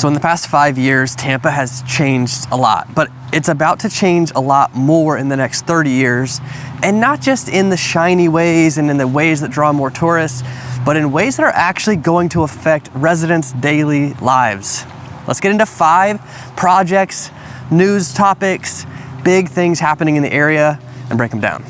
So in the past 5 years, Tampa has changed a lot, but it's about to change a lot more in the next 30 years. And not just in the shiny ways and in the ways that draw more tourists, but in ways that are actually going to affect residents' daily lives. Let's get into 5 projects, news topics, big things happening in the area, and break them down.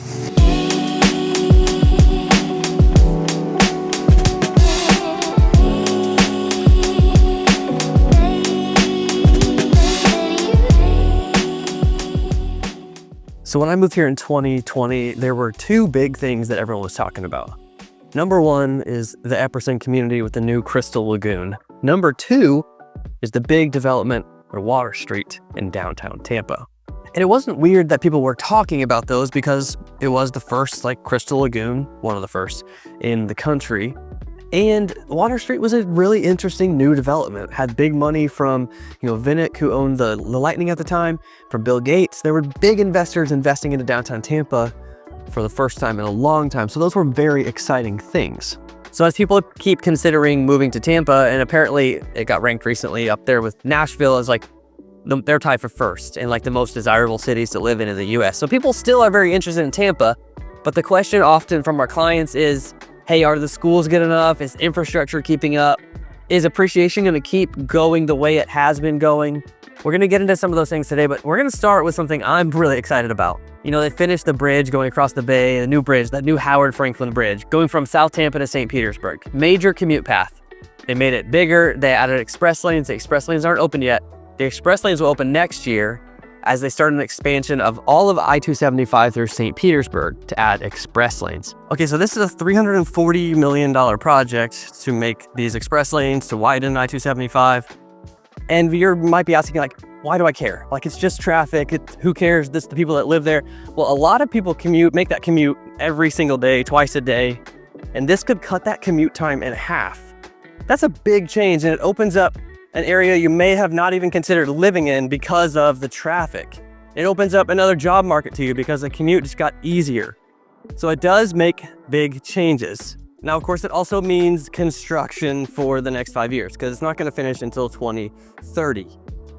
So when I moved here in 2020, there were 2 big things that everyone was talking about. Number 1 is the Epperson community with the new Crystal Lagoon. Number 2 is the big development or Water Street in downtown Tampa. And it wasn't weird that people were talking about those because it was the first Crystal Lagoon, one of the first in the country. And Water Street was a really interesting new development. Had big money from, Vinnick, who owned the Lightning at the time, from Bill Gates. There were big investors investing into downtown Tampa for the first time in a long time. So those were very exciting things. So as people keep considering moving to Tampa, and apparently it got ranked recently up there with Nashville as they're tied for first in the most desirable cities to live in the US. So people still are very interested in Tampa, but the question often from our clients is, hey, are the schools good enough? Is infrastructure keeping up? Is appreciation going to keep going the way it has been going? We're going to get into some of those things today, but we're going to start with something I'm really excited about. They finished the bridge going across the bay, the new bridge, that new Howard Frankland bridge, going from South Tampa to St. Petersburg. Major commute path. They made it bigger. They added express lanes. The express lanes aren't open yet. The express lanes will open next year as they start an expansion of all of I-275 through St. Petersburg to add express lanes. Okay, so this is a $340 million project to make these express lanes, to widen I-275. And you might be asking, why do I care? It's just traffic, who cares? This is the people that live there. Well, a lot of people make that commute every single day, twice a day, and this could cut that commute time in half. That's a big change, and it opens up an area you may have not even considered living in because of the traffic. It opens up another job market to you because the commute just got easier. So it does make big changes. Now, of course, it also means construction for the next 5 years because it's not going to finish until 2030.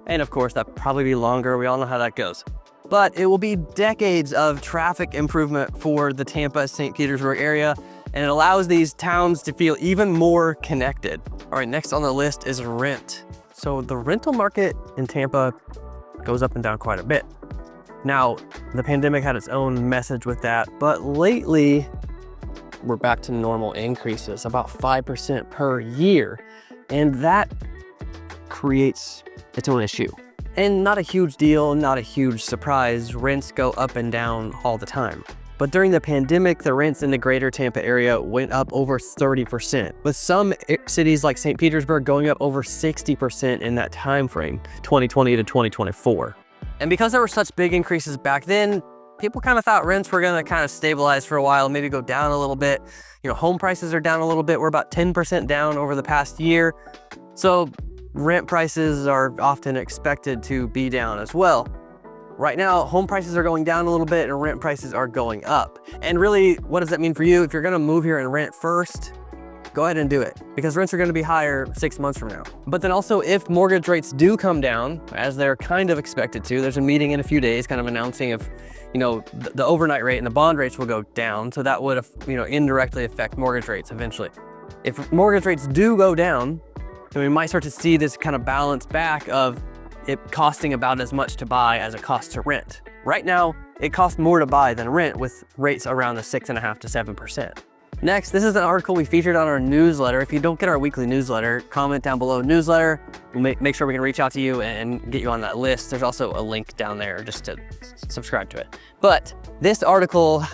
And of course, that'll probably be longer. We all know how that goes. But it will be decades of traffic improvement for the Tampa, St. Petersburg area, and it allows these towns to feel even more connected. All right, next on the list is rent. So the rental market in Tampa goes up and down quite a bit. Now, the pandemic had its own message with that, but lately we're back to normal increases, about 5% per year. And that creates its own issue. And not a huge deal, not a huge surprise. Rents go up and down all the time. But during the pandemic, the rents in the greater Tampa area went up over 30%, with some cities like St. Petersburg going up over 60% in that time frame, 2020 to 2024. And because there were such big increases back then, people kind of thought rents were going to kind of stabilize for a while, maybe go down a little bit. Home prices are down a little bit. We're about 10% down over the past year. So rent prices are often expected to be down as well. Right now, home prices are going down a little bit and rent prices are going up. And really, what does that mean for you? If you're gonna move here and rent first, go ahead and do it because rents are gonna be higher 6 months from now. But then also, if mortgage rates do come down, as they're kind of expected to, there's a meeting in a few days kind of announcing if, the overnight rate and the bond rates will go down. So that would, indirectly affect mortgage rates eventually. If mortgage rates do go down, then we might start to see this kind of balance back of it costing about as much to buy as it costs to rent. Right now, it costs more to buy than rent with rates around the 6.5% to 7%. Next, this is an article we featured on our newsletter. If you don't get our weekly newsletter, comment down below newsletter. We'll make sure we can reach out to you and get you on that list. There's also a link down there just to subscribe to it. But this article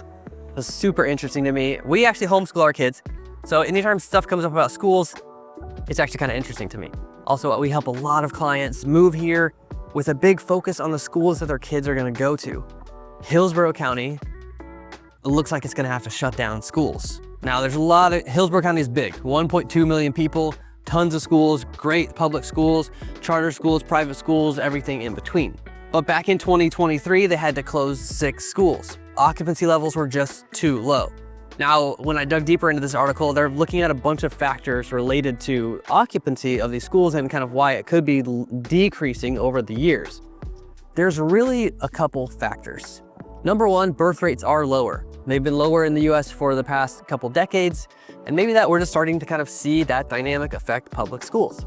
was super interesting to me. We actually homeschool our kids. So anytime stuff comes up about schools, it's actually kind of interesting to me. Also, we help a lot of clients move here with a big focus on the schools that their kids are going to go to. Hillsborough County looks like it's going to have to shut down schools. Now, Hillsborough County is big, 1.2 million people, tons of schools, great public schools, charter schools, private schools, everything in between. But back in 2023, they had to close 6 schools. Occupancy levels were just too low. Now, when I dug deeper into this article, they're looking at a bunch of factors related to occupancy of these schools and kind of why it could be decreasing over the years. There's really a couple factors. Number one, birth rates are lower. They've been lower in the US for the past couple decades, and maybe that we're just starting to kind of see that dynamic affect public schools.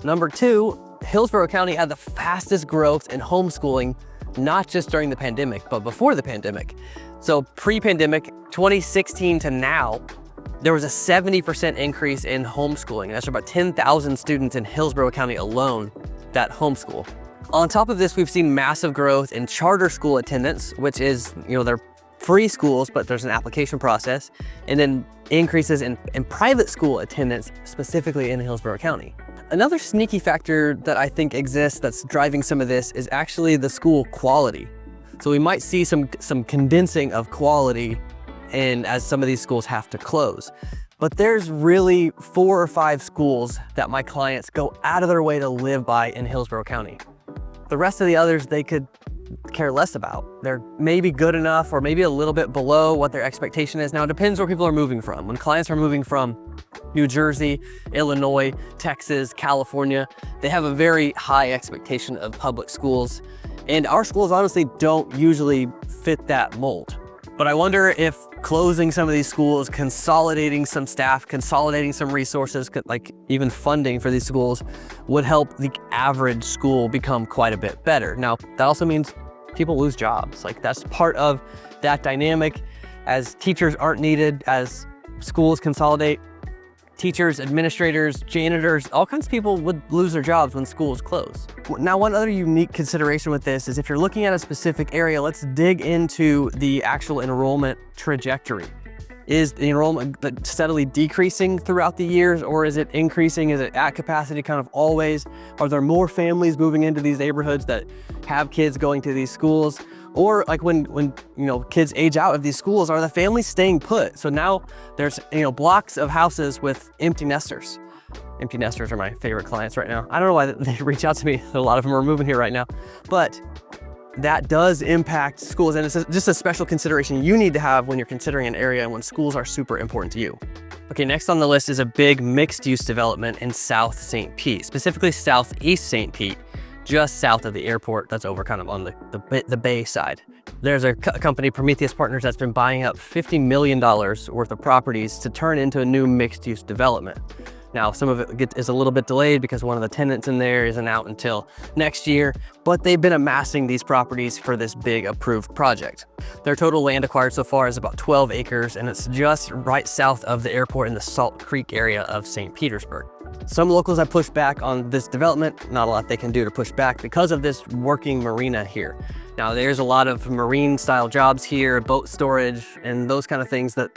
Number two, Hillsborough County had the fastest growth in homeschooling, not just during the pandemic, but before the pandemic. So pre-pandemic, 2016 to now, there was a 70% increase in homeschooling. That's about 10,000 students in Hillsborough County alone that homeschool. On top of this, we've seen massive growth in charter school attendance, which is, they're free schools, but there's an application process, and then increases in private school attendance, specifically in Hillsborough County. Another sneaky factor that I think exists that's driving some of this is actually the school quality. So we might see some condensing of quality and as some of these schools have to close. But there's really 4 or 5 schools that my clients go out of their way to live by in Hillsborough County. The rest of the others they could care less about. They're maybe good enough or maybe a little bit below what their expectation is. Now it depends where people are moving from. When clients are moving from New Jersey, Illinois, Texas, California, they have a very high expectation of public schools. And our schools honestly don't usually fit that mold. But I wonder if closing some of these schools, consolidating some staff, consolidating some resources, like even funding for these schools, would help the average school become quite a bit better. Now, that also means people lose jobs. Like that's part of that dynamic. As teachers aren't needed, as schools consolidate, teachers, administrators, janitors, all kinds of people would lose their jobs when schools close. Now, one other unique consideration with this is if you're looking at a specific area, let's dig into the actual enrollment trajectory. Is the enrollment steadily decreasing throughout the years, or is it increasing? Is it at capacity kind of always? Are there more families moving into these neighborhoods that have kids going to these schools? Or like when kids age out of these schools, are the families staying put? So now there's blocks of houses with empty nesters. Empty nesters are my favorite clients right now. I don't know why they reach out to me. A lot of them are moving here right now, but that does impact schools, and it's just a special consideration you need to have when you're considering an area and when schools are super important to you. Okay, next on the list is a big mixed-use development in South St. Pete, specifically Southeast St. Pete, just south of the airport. That's over kind of on the bay side. There's a company, Prometheus Partners, that's been buying up $50 million worth of properties to turn into a new mixed-use development. Now, some of it is a little bit delayed because one of the tenants in there isn't out until next year, but they've been amassing these properties for this big approved project. Their total land acquired so far is about 12 acres, and it's just right south of the airport in the Salt Creek area of St. Petersburg. Some locals have pushed back on this development. Not a lot they can do to push back because of this working marina here. Now, there's a lot of marine style jobs here, boat storage, and those kind of things that,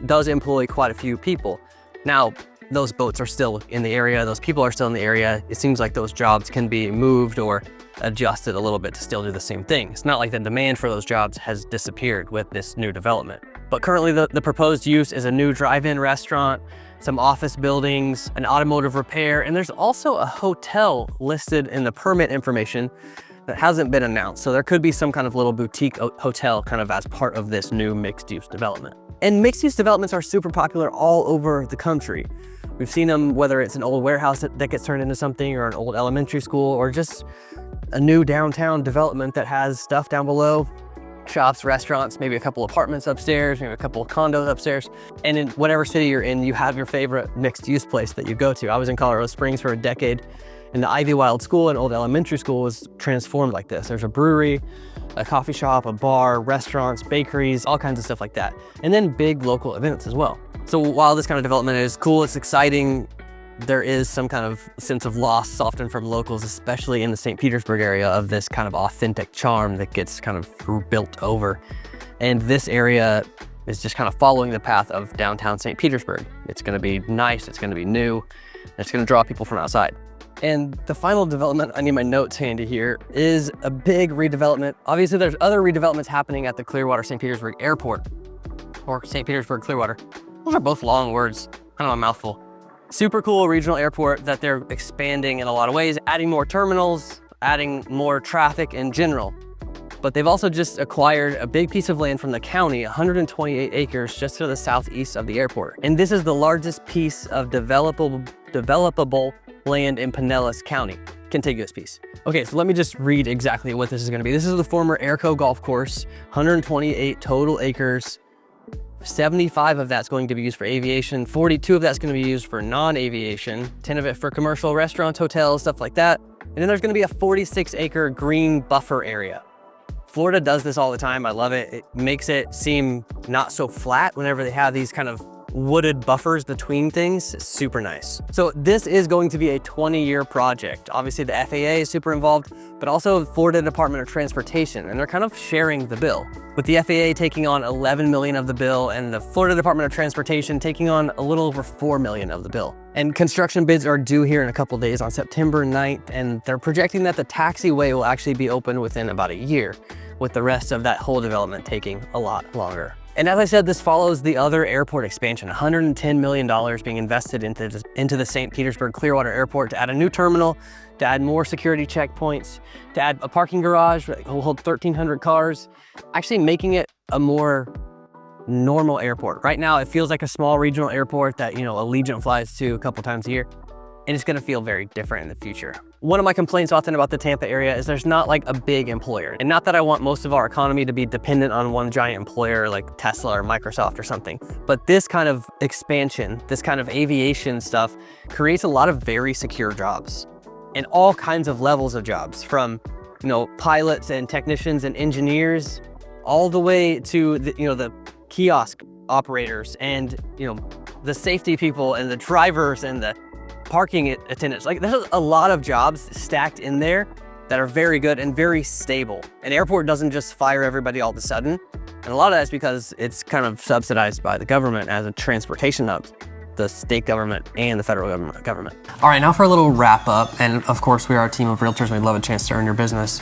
does employ quite a few people. Now, those boats are still in the area, those people are still in the area. It seems like those jobs can be moved or adjusted a little bit to still do the same thing. It's not like the demand for those jobs has disappeared with this new development. But currently the proposed use is a new drive-in restaurant, some office buildings, an automotive repair, and there's also a hotel listed in the permit information that hasn't been announced. So there could be some kind of little boutique hotel kind of as part of this new mixed-use development. And mixed-use developments are super popular all over the country. We've seen them, whether it's an old warehouse that gets turned into something, or an old elementary school, or just a new downtown development that has stuff down below, shops, restaurants, maybe a couple apartments upstairs, maybe a couple of condos upstairs. And in whatever city you're in, you have your favorite mixed use place that you go to. I was in Colorado Springs for a decade, and the Ivy Wild School, an old elementary school, was transformed like this. There's a brewery, a coffee shop, a bar, restaurants, bakeries, all kinds of stuff like that. And then big local events as well. So while this kind of development is cool, it's exciting, there is some kind of sense of loss often from locals, especially in the St. Petersburg area, of this kind of authentic charm that gets kind of built over. And this area is just kind of following the path of downtown St. Petersburg. It's gonna be nice, it's gonna be new, and it's gonna draw people from outside. And the final development, I need my notes handy here, is a big redevelopment. Obviously there's other redevelopments happening at the Clearwater St. Petersburg Airport, or St. Petersburg Clearwater. Those are both long words, kind of a mouthful. Super cool regional airport that they're expanding in a lot of ways, adding more terminals, adding more traffic in general. but they've also just acquired a big piece of land from the county, 128 acres just to the southeast of the airport. And this is the largest piece of developable land in Pinellas County, contiguous piece. Okay, so let me just read exactly what this is gonna be. This is the former Airco golf course, 128 total acres. 75 of that's going to be used for aviation, 42 of that's going to be used for non-aviation, 10 of it for commercial restaurants, hotels, stuff like that. And then there's going to be a 46-acre green buffer area. Florida does this all the time. I love it. It makes it seem not so flat whenever they have these kind of wooded buffers between things. It's super nice. So this is going to be a 20-year project. Obviously the FAA is super involved, but also the Florida Department of Transportation, and they're kind of sharing the bill, with the FAA taking on 11 million of the bill and the Florida Department of Transportation taking on a little over 4 million of the bill. And construction bids are due here in a couple days on September 9th, and they're projecting that the taxiway will actually be open within about a year, with the rest of that whole development taking a lot longer. And as I said, this follows the other airport expansion, $110 million being invested into the St. Petersburg Clearwater Airport to add a new terminal, to add more security checkpoints, to add a parking garage that will hold 1,300 cars, actually making it a more normal airport. Right now, it feels like a small regional airport that, you know, Allegiant flies to a couple times a year, and it's gonna feel very different in the future. One of my complaints often about the Tampa area is there's not like a big employer. And not that I want most of our economy to be dependent on one giant employer like Tesla or Microsoft or something, but this kind of expansion, this kind of aviation stuff creates a lot of very secure jobs and all kinds of levels of jobs, from, you know, pilots and technicians and engineers, all the way to the, you know, the kiosk operators and, you know, the safety people and the drivers and the parking attendants. Like, there's a lot of jobs stacked in there that are very good and very stable. An airport doesn't just fire everybody all of a sudden. And a lot of that's because it's kind of subsidized by the government as a transportation hub, the state government and the federal government. All right, now for a little wrap up. And of course, we are a team of realtors and we'd love a chance to earn your business.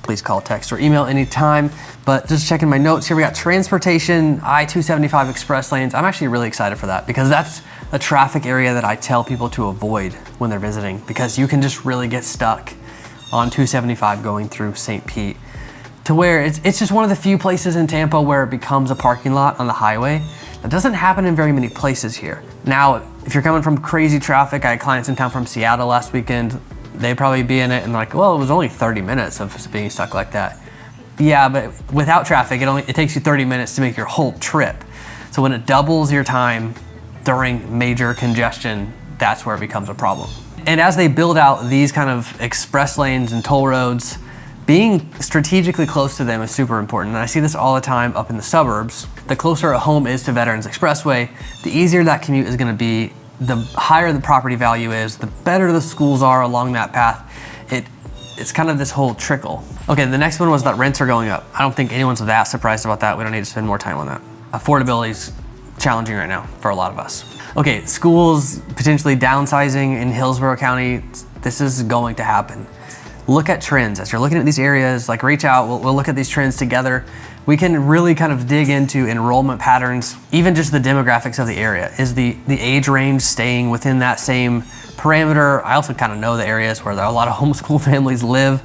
Please call, text, or email anytime. But just checking my notes here, we got transportation, I-275 express lanes. I'm actually really excited for that because that's a traffic area that I tell people to avoid when they're visiting, because you can just really get stuck on 275 going through St. Pete, to where it's just one of the few places in Tampa where it becomes a parking lot on the highway. That doesn't happen in very many places here. Now, if you're coming from crazy traffic, I had clients in town from Seattle last weekend. They'd probably be in it and like, well, it was only 30 minutes of being stuck like that. Yeah, but without traffic, it takes you 30 minutes to make your whole trip. So when it doubles your time during major congestion, that's where it becomes a problem. And as they build out these kind of express lanes and toll roads, being strategically close to them is super important. And I see this all the time up in the suburbs. The closer a home is to Veterans Expressway, the easier that commute is gonna be, the higher the property value is, the better the schools are along that path. It's kind of this whole trickle. Okay, the next one was that rents are going up. I don't think anyone's that surprised about that. We don't need to spend more time on that. Affordability is challenging right now for a lot of us. Okay, schools potentially downsizing in Hillsborough County. This is going to happen. Look at trends. As you're looking at these areas, like reach out, we'll look at these trends together. We can really kind of dig into enrollment patterns, even just the demographics of the area. Is the age range staying within that same parameter? I also kind of know the areas where there are a lot of homeschool families live,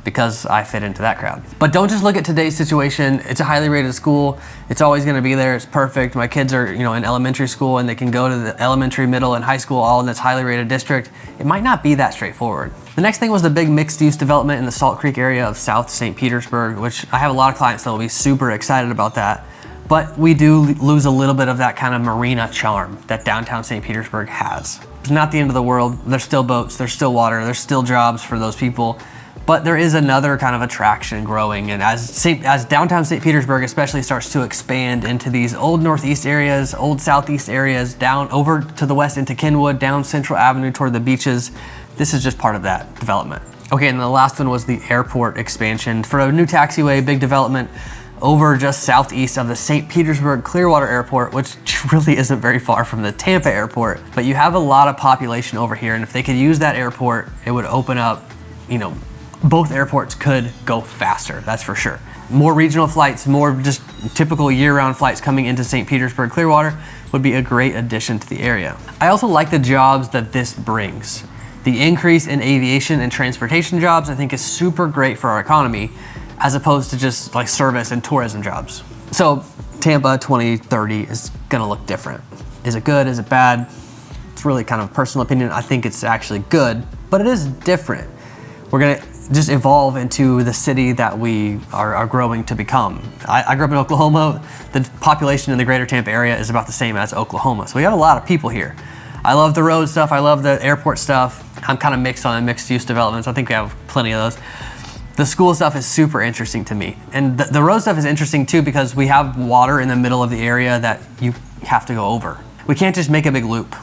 because I fit into that crowd. But don't just look at today's situation. It's a highly rated school. It's always gonna be there, it's perfect. My kids are, you know, in elementary school and they can go to the elementary, middle, and high school all in this highly rated district. It might not be that straightforward. The next thing was the big mixed use development in the Salt Creek area of South St. Petersburg, which I have a lot of clients that will be super excited about that. But we do lose a little bit of that kind of marina charm that downtown St. Petersburg has. It's not the end of the world. There's still boats, there's still water, there's still jobs for those people. But there is another kind of attraction growing, and as downtown St. Petersburg especially starts to expand into these old northeast areas, old southeast areas, down over to the west into Kenwood, down Central Avenue toward the beaches, this is just part of that development. Okay, and the last one was the airport expansion for a new taxiway, big development over just southeast of the St. Petersburg Clearwater Airport, which really isn't very far from the Tampa airport. But you have a lot of population over here, and if they could use that airport, it would open up, you know, both airports could go faster, that's for sure. More regional flights, more just typical year-round flights coming into St. Petersburg Clearwater would be a great addition to the area. I also like the jobs that this brings. The increase in aviation and transportation jobs I think is super great for our economy. as opposed to just like service and tourism jobs. So Tampa 2030 is gonna look different. Is it good, is it bad? It's really kind of a personal opinion. I think it's actually good, but it is different. We're gonna just evolve into the city that we are growing to become. I grew up in Oklahoma. The population in the greater Tampa area is about the same as Oklahoma. So we have a lot of people here. I love the road stuff. I love the airport stuff. I'm kind of mixed on the mixed use developments. I think we have plenty of those. The school stuff is super interesting to me. And the road stuff is interesting too because we have water in the middle of the area that you have to go over. We can't just make a big loop.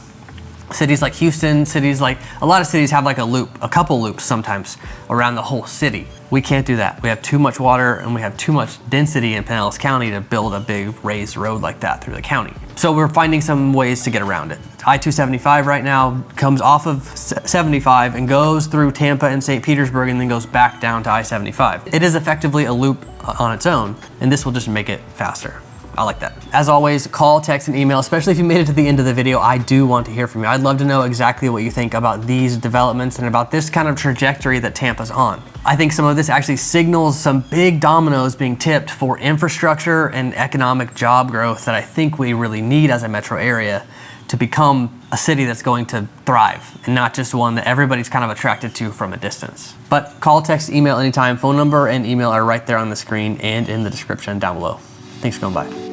Cities like Houston, a lot of cities have like a loop, a couple loops sometimes around the whole city. We can't do that. We have too much water and we have too much density in Pinellas County to build a big raised road like that through the county. So we're finding some ways to get around it. I-275 right now comes off of 75 and goes through Tampa and St. Petersburg and then goes back down to I-75. It is effectively a loop on its own, and this will just make it faster. I like that. As always, call, text, and email, especially if you made it to the end of the video. I do want to hear from you. I'd love to know exactly what you think about these developments and about this kind of trajectory that Tampa's on. I think some of this actually signals some big dominoes being tipped for infrastructure and economic job growth that I think we really need as a metro area to become a city that's going to thrive and not just one that everybody's kind of attracted to from a distance. But call, text, email anytime. Phone number and email are right there on the screen and in the description down below. Thanks for coming by.